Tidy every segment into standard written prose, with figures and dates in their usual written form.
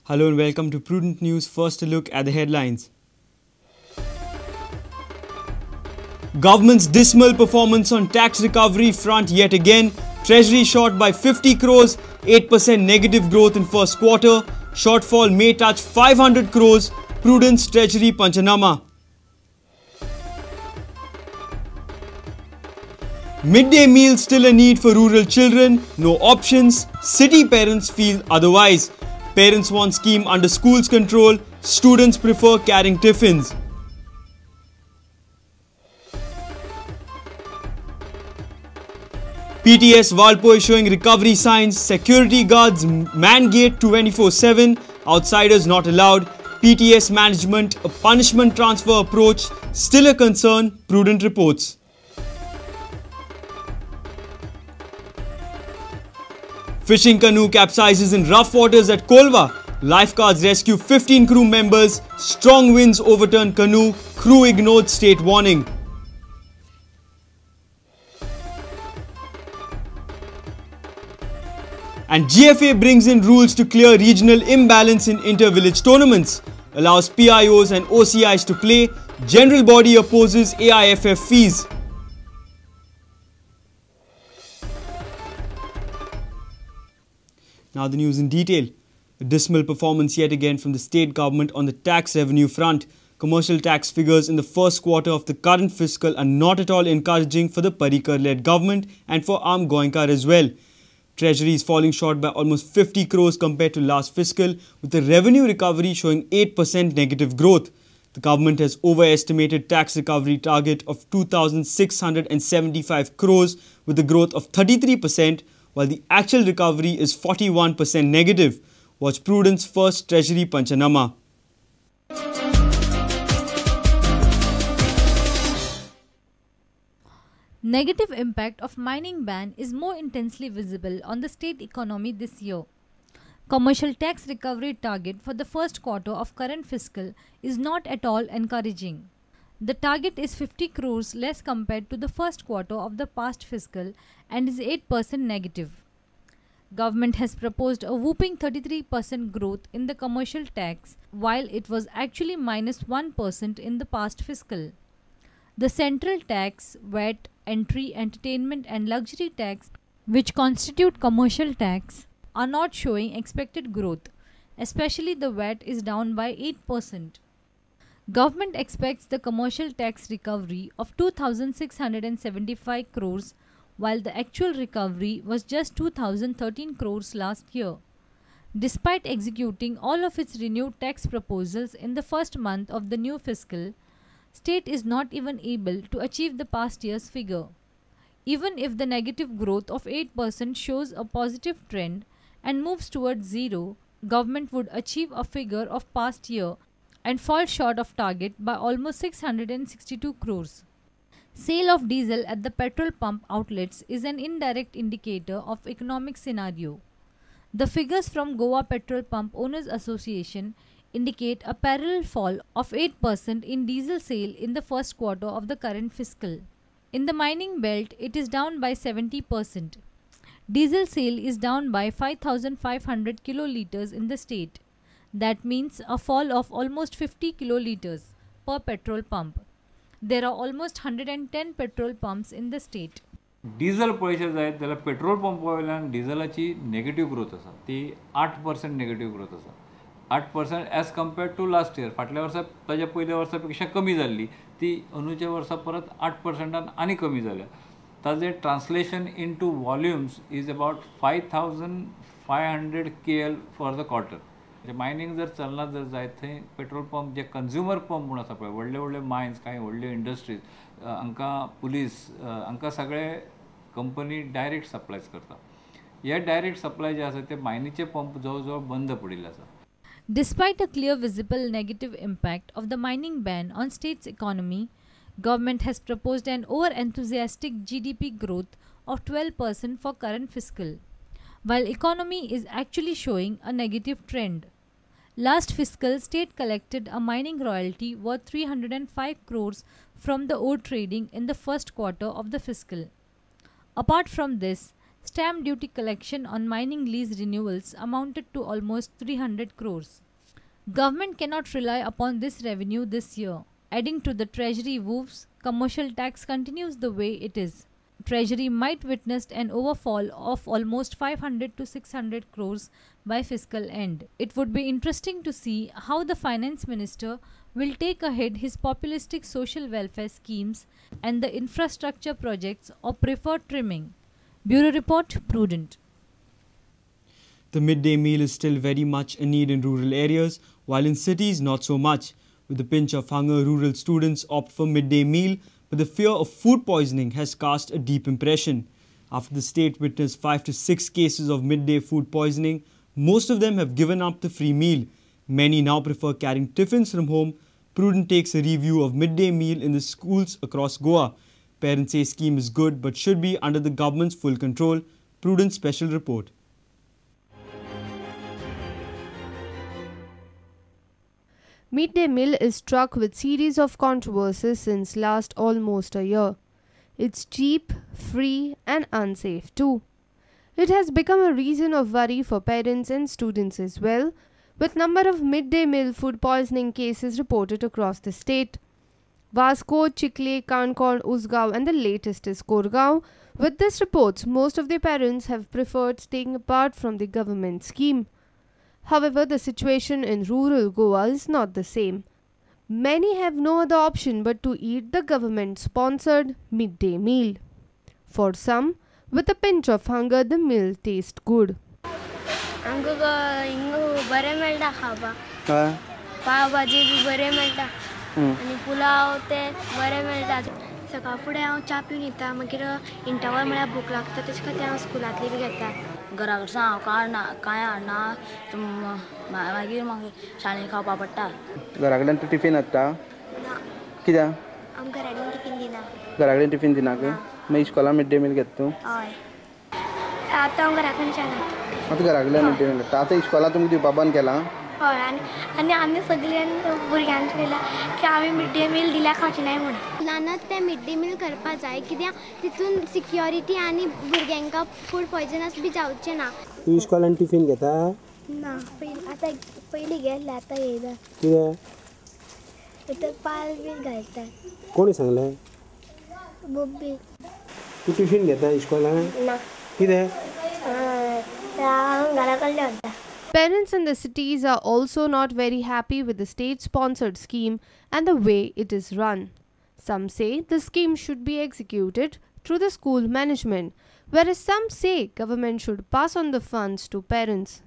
Hello and welcome to Prudent News. First a look at the headlines. Government's dismal performance on tax recovery front yet again. Treasury short by 50 crores, 8% negative growth in first quarter. Shortfall may touch 500 crores. Prudence Treasury Panchanama. Midday meal still a need for rural children. No options. City parents feel otherwise. Parents want scheme under schools control. Students prefer carrying tiffins. PTS Valpoi showing recovery signs. Security guards man gate 24/7. Outsiders not allowed. PTS management a punishment transfer approach still a concern. Prudent reports. Fishing canoe capsizes in rough waters at Kolva. Lifeguards rescue 15 crew members. Strong winds overturn canoe. Crew ignored state warning. And GFA brings in rules to clear regional imbalance in inter-village tournaments. Allows PIOs and OCIs to play. General body opposes AIFF fees. Now the news in detail. A dismal performance yet again from the state government on the tax revenue front. Commercial tax figures in the first quarter of the current fiscal are not at all encouraging for the Parrikar-led government and for Am Goenka as well. Treasury is falling short by almost 50 crores compared to last fiscal, with the revenue recovery showing 8% negative growth. The government has overestimated tax recovery target of 2,675 crores with a growth of 33%, while the actual recovery is 41% negative. Watch Prudence First Treasury Panchanama. Negative impact of mining ban is more intensely visible on the state economy this year. Commercial tax recovery target for the first quarter of current fiscal is not at all encouraging. The target is 50 crores less compared to the first quarter of the past fiscal and is 8% negative. Government has proposed a whopping 33% growth in the commercial tax, while it was actually minus 1% in the past fiscal. The central tax, VAT, entry, entertainment and luxury tax, which constitute commercial tax, are not showing expected growth, especially the VAT is down by 8%. Government expects the commercial tax recovery of 2,675 crores, while the actual recovery was just 2,013 crores last year. Despite executing all of its renewed tax proposals in the first month of the new fiscal, state is not even able to achieve the past year's figure. Even if the negative growth of 8% shows a positive trend and moves towards zero, government would achieve a figure of past year and fall short of target by almost 662 crores. Sale of diesel at the petrol pump outlets is an indirect indicator of economic scenario. The figures from Goa Petrol Pump Owners Association indicate a parallel fall of 8% in diesel sale in the first quarter of the current fiscal. In the mining belt, it is down by 70%. Diesel sale is down by 5,500 kiloliters in the state. That means a fall of almost 50 kiloliters per petrol pump. There are almost 110 petrol pumps in the state. Diesel पळयशें जायत जाल्यार petrol pump वयल्यान डिझलाची negative growth आसा ती 8% negative growth आसा 8% as compared to last year फाटल्या वर्सा ताच्या पयल्या वर्सा पेक्षा कमी जाल्ली ती अंदूच्या वर्सा परत 8%आन आनी कमी जाल्या ताजें translation into volumes is about 5,500 KL for the quarter. Mining जर चलना जर जायत थंय पेट्रोल पंप जे कंज्युमर पंप म्हूण आसा पळय व्हडले व्हडले मायन्स कांय व्हडल्यो इंडस्ट्रीज हांकां पुलीस हांकां सगळे कंपनी डायरेक्ट सप्लायज करता. हे डायरेक्ट सप्लाय जे आसा ते मायनीचे पंप जवळ जवळ बंद पडिल्ले आसा. Despite a clear visible negative impact of the mining ban on state's economy, government has proposed an over-enthusiastic GDP growth of 12% for current fiscal, while economy is actually showing a negative trend. Last fiscal, state collected a mining royalty worth 305 crores from the ore trading in the first quarter of the fiscal. Apart from this, stamp duty collection on mining lease renewals amounted to almost 300 crores. Government cannot rely upon this revenue this year. Adding to the treasury woes, commercial tax continues the way it is. Treasury might witness an overfall of almost 500 to 600 crores by fiscal end. It would be interesting to see how the finance minister will take ahead his populistic social welfare schemes and the infrastructure projects or prefer trimming. Bureau Report, Prudent. The midday meal is still very much a need in rural areas, while in cities not so much. With the pinch of hunger, rural students opt for midday meal, but the fear of food poisoning has cast a deep impression. After the state witnessed 5 to 6 cases of midday food poisoning, most of them have given up the free meal. Many now prefer carrying tiffins from home. Prudent takes a review of midday meal in the schools across Goa. Parents say scheme is good but should be under the government's full control. Prudent special report. Midday meal is struck with series of controversies since last almost a year. It's cheap, free and unsafe too. It has become a reason of worry for parents and students as well, with number of midday meal food poisoning cases reported across the state. Vasco, Chikle, Kankon, Usgaon and the latest is Korgaon. With these reports, most of the parents have preferred staying apart from the government scheme. However, the situation in rural Goa is not the same. Many have no other option but to eat the government-sponsored midday meal. For some, with a pinch of hunger, the meal tastes good. पाव भाजी B बरें मेळटा आनी पुलाव ते बरें मेळटा सकाळ फुडें हांव च्या पिवन येता मागीर इंटरवल म्हळ्यार भूक लागता तेचे खातीर हांव स्कुलांतली बी घेता घरा कडच्यान हांव कांय हाडना मागीर म्हाका शाळेंत खावपा पडटा घरा कडल्यान तूं टिफीन हाडटा कित्याक आमकां घरा कडेन टिफीन दिना घरा कडेन टिफीन दिनाक मागीर इस्कॉलान मिड डे मील घेता तूं हय आतां हांव घरा कडच्यान हाडटा आतां घरा कडल्यान मिड डे मील हाडटा आतां इस्कॉलान तुमकां दिवपा बंद केलां हय आनी आमी सगळ्यां भुरग्यांक पळयलां की आमी मिड डे मील दिल्यार खावचें नाय म्हणून स्कुलानच ते मिड डे मील करपा जाय कित्याक तितून सिक्युरिटी आनी भुरग्यांक फूड पॉयजनस बी जावचें ना तूं इस्कॉलान टिफीन घेता ना आतां पयलीं घेतलें आतां घेयना कित्याक तर पाल बी घालता कोणी सांगलें मम्मी तूं टिफीन घेता इस्कॉलान ना कित्याक हांव घरा कडलें हाडटा Parents in the cities are also not very happy with the state-sponsored scheme and the way it is run. Some say the scheme should be executed through the school management, whereas some say government should pass on the funds to parents.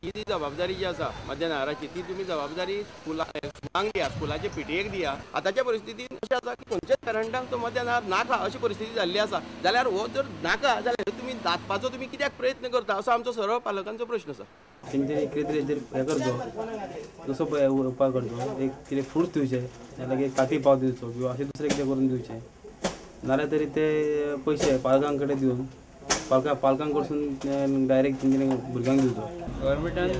ही जबाबदारी जी आसा मध्यनगराची ती तुमी जबाबदारी स्कुलांक दिया स्कुलाचे पिटीएक दिया आतांच्या परिस्थितीन अशें आसा की खंयच्याच पेरंटांक तो मध्यनगर नाका अशी परिस्थिती जाल्ली आसा जाल्यार हो जर नाका जाल्यार तुमी दाटपाचो तुमी कित्याक प्रयत्न करता असो आमचो सरळ पालकांचो प्रश्न आसा तेंच्यांनी कितें तरी हें करचो जसो उपाय करचो एक कितें फ्रूट्स दिवचे नाल्यार एक काटी पाव दिवचो किंवा अशें दुसरें कितें करून दिवचें नाल्यार तरी ते पयशे पालकां कडेन दिवन पालकां कडसून डायरेक्ट तेंच्यांनी भुरग्यांक दिवचो गव्हर्मेंटान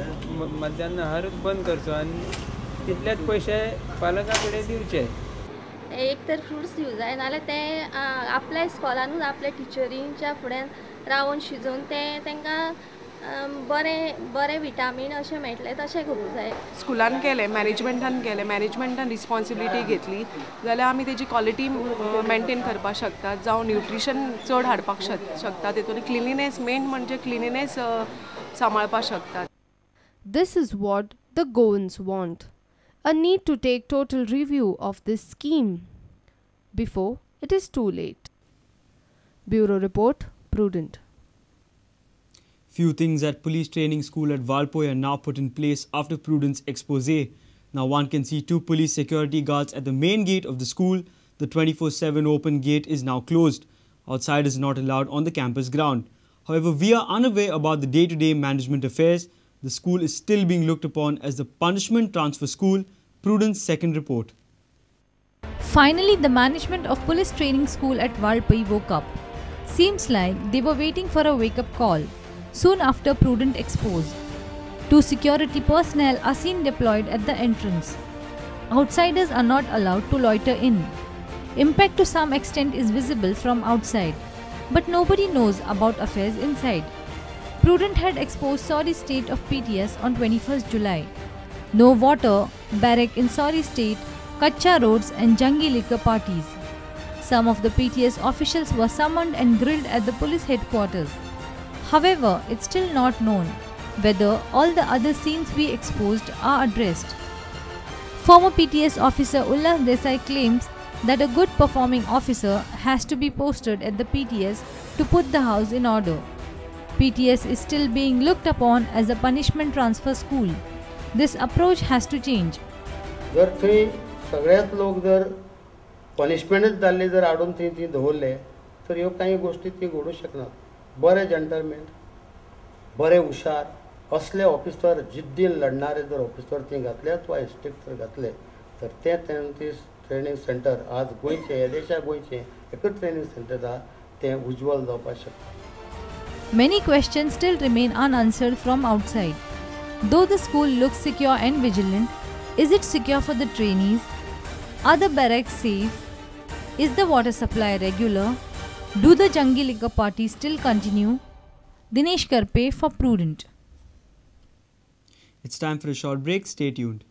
मध्यान आहारूच बंद करचो आनी तितलेच पयशे पालकां कडेन दिवचे एक तर फ्रुट्स दिवं जाय नाल्यार ते आपल्या इस्कॉलानूच आपल्या टिचरींच्या फुड्यान रावन शिजोवन ते तांकां बरे विटामीन अशें मेळटले तशें करूंक जाय स्कुलान केलें मॅनेजमेंटान रिस्पॉन्सिबिलिटी घेतली जाल्यार आमी तेजी क्वॉलिटी मेंटेन करपाक शकतात जावं न्यूट्रिशन चड हाडपाक शकता तेतून क्लिनिनेस मेन म्हणजे क्लिनिनेस सांबाळपाक शकतात. This is what the Goans want. A need to take total review of this scheme before it is too late. Bureau Report, Prudent. Few things at police training school at Valpoi are now put in place after Prudent's expose. Now one can see 2 police security guards at the main gate of the school. The 24/7 open gate is now closed. Outsiders are not allowed on the campus ground. However, we are unaware about the day-to-day management affairs. The school is still being looked upon as the punishment transfer school. Prudent's second report. Finally, the management of police training school at Valpoi woke up. Seems like they were waiting for a wake-up call. Soon after Prudent exposed, 2 security personnel are seen deployed at the entrance. Outsiders are not allowed to loiter in. Impact to some extent is visible from outside. but nobody knows about affairs inside. Prudent had exposed sorry state of PTS on 21st July. No water, barrack in sorry state, kacha roads and jungy liquor parties. Some of the PTS officials were summoned and grilled at the police headquarters. However, it's still not known whether all the other scenes we exposed are addressed. Former PTS officer Ullas Desai claims that a good performing officer has to be posted at the PTS to put the house in order. PTS is still being looked upon as a punishment transfer school. This approach has to change. जर थंय सगळ्यात लोक जर पनिशमेंटच जाल्ले जर हाडून थंय दवरले तर ह्यो कांय गोश्टी ती घडूंक शकनात. बरे जंटलमॅन, बरे हुशार असले ऑफिसर जिद्दीन लढणारे जर ऑफिसर थंय घातले वा इन्स्पेक्टर घातले तर ते ट्रेनिंग सेंटर आज गोंयचे ह्या देशा गोंयचे एकच ट्रेनिंग सेंटर आसा तें उज्वल जावपाक शकता. Many questions still remain unanswered from outside. Though the school looks secure and vigilant, is it secure for the trainees? Are the barracks safe? Is the water supply regular? Do the jungy liquor parties still continue? Dinesh Karpe for Prudent. It's time for a short break. Stay tuned.